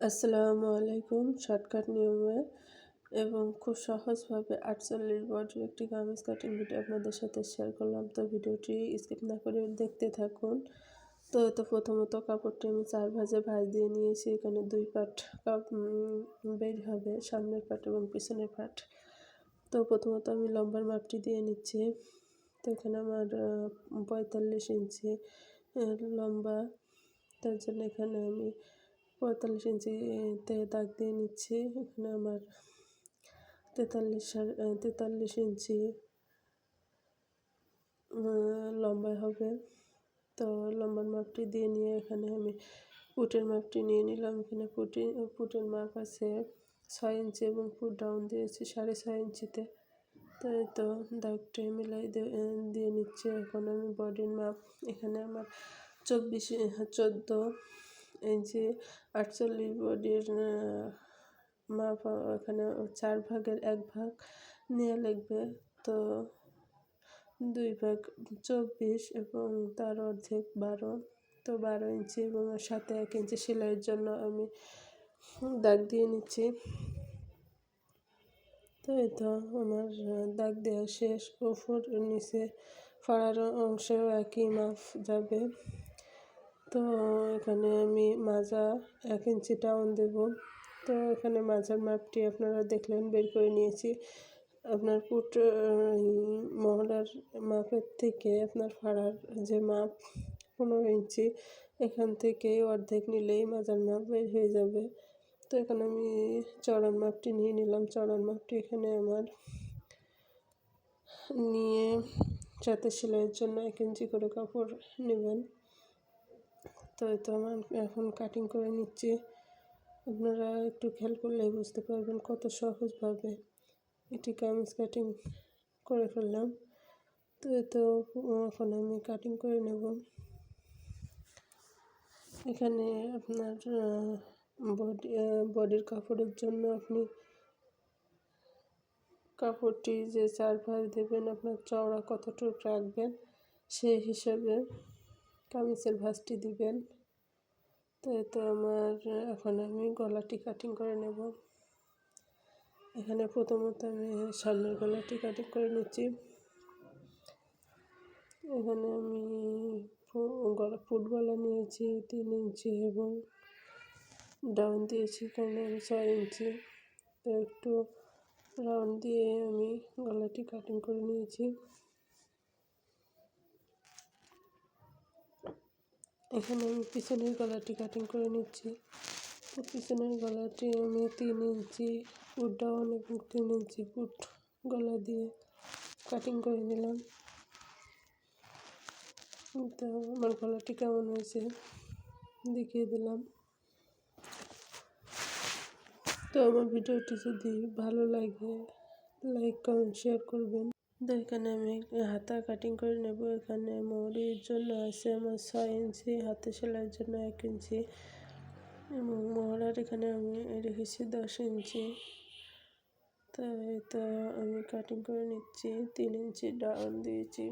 আসসালামু আলাইকুম। শর্টকাট নিয়মে এবং খুব সহজভাবে ৪৮ বডির একটি কামিজ কাটিং ভিডিও আপনাদের সাথে শেয়ার করলাম। তো ভিডিওটি স্কিপ না করে দেখতে থাকুন। তো প্রথমত কাপড়টি আমি ৪ ভাঁজে ভাঁজ দিয়ে নিয়েছি। এখানে ২ পাট বের হবে, সামনের পাট এবং পিছনের পাট। তো প্রথমত আমি লম্বার মাপটি দিয়ে নিচ্ছি। তো এখানে আমার ৪৫ ইঞ্চি লম্বা, তার জন্য এখানে আমি ৪৫ ইঞ্চিতে দাগ দিয়ে নিচ্ছি। এখানে আমার ৪৩ ইঞ্চি লম্বা হবে। তো লম্বার মাপটি দিয়ে নিয়ে এখানে আমি ফুটের মাপটি নিয়ে নিলাম। এখানে ফুটের মাপ আছে ৬ ইঞ্চি এবং ফুট ডাউন দিয়েছি ৬.৫ ইঞ্চিতে। তো এই তো দাগটি মিলাই দিয়ে নিচ্ছি। এখন আমি বডির মাপ এখানে আমার 14 ইঞ্চি ৪৮ বডির মাপ এখানে ৪ ভাগের ১ ভাগ নেওয়া লাগবে। তো ২ ভাগ ২৪ এবং তার অর্ধেক ১২। তো ১২ ইঞ্চি এবং সাথে ১ ইঞ্চি সেলাইয়ের জন্য আমি দাগ দিয়ে নিচ্ছি। তো এই তো আমার দাগ দেওয়া শেষ। উপর নিচে ফাড়ার অংশেও একই মাপ যাবে। তো এখানে আমি মাজা ১ ইঞ্চি ডাউন দেব। তো এখানে মাজার মাপটি আপনারা দেখলেন, বের করে নিয়েছি। আপনার মহড়ার মাপের থেকে আপনার ফাড়ার যে মাপ ১৫ ইঞ্চি, এখান থেকে অর্ধেক নিলেই মাজার মাপ বের হয়ে যাবে। তো এখানে আমি চড়ার মাপটি নিয়ে নিলাম। চড়ার মাপটি এখানে আমার নিয়ে সাথে সেলাইয়ের জন্য ১ ইঞ্চি করে কাপড় নেবেন। তো এই তো আমার এখন কাটিং করে নিচ্ছি। আপনারা একটু খেয়াল করলেই বুঝতে পারবেন কত সহজভাবে এটি কামিজ কাটিং করে ফেললাম। তো এই তো এখন আমি কাটিং করে নেব। এখানে আপনার বডির কাপড়ের জন্য আপনি কাপড়টি যে ৪ ভাঁজ দেবেন, আপনার চওড়া কতটুকু রাখবেন সেই হিসাবে কামিজের ভাঁজটি দিবেন। তো এই তো আমার এখন আমি গলাটি কাটিং করে নেব। এখানে প্রথমত আমি সামনের গলাটি কাটিং করে নিচ্ছি। এখানে আমি ফুট গলা নিয়েছি ৩ ইঞ্চি এবং ডাউন দিয়েছি এখানে আমি ৬ ইঞ্চি। তো একটু রাউন্ড দিয়ে আমি গলাটি কাটিং করে নিয়েছি। এখানে আমি পিছনের গলাটি কাটিং করে নিচ্ছি। তো পিছনের গলাটি আমি ৩ ইঞ্চি ফুট ডাউন এবং ৩ ইঞ্চি ফুট গলা দিয়ে কাটিং করে নিলাম। তো আমার গলাটি কেমন হয়েছে দেখিয়ে দিলাম। তো আমার ভিডিওটি যদি ভালো লাগে লাইক কমেন্ট শেয়ার করবেন। তো এখানে আমি হাতা কাটিং করে নেব। এখানে মহরির জন্য আছে আমার ৬ ইঞ্চি, হাতে সেলাইয়ের জন্য ১ ইঞ্চি এবং মহড়ার এখানে আমি রেখেছি ১০ ইঞ্চি। তো এই তো আমি কাটিং করে নিচ্ছি। ৩ ইঞ্চি ডাউন দিয়েছি।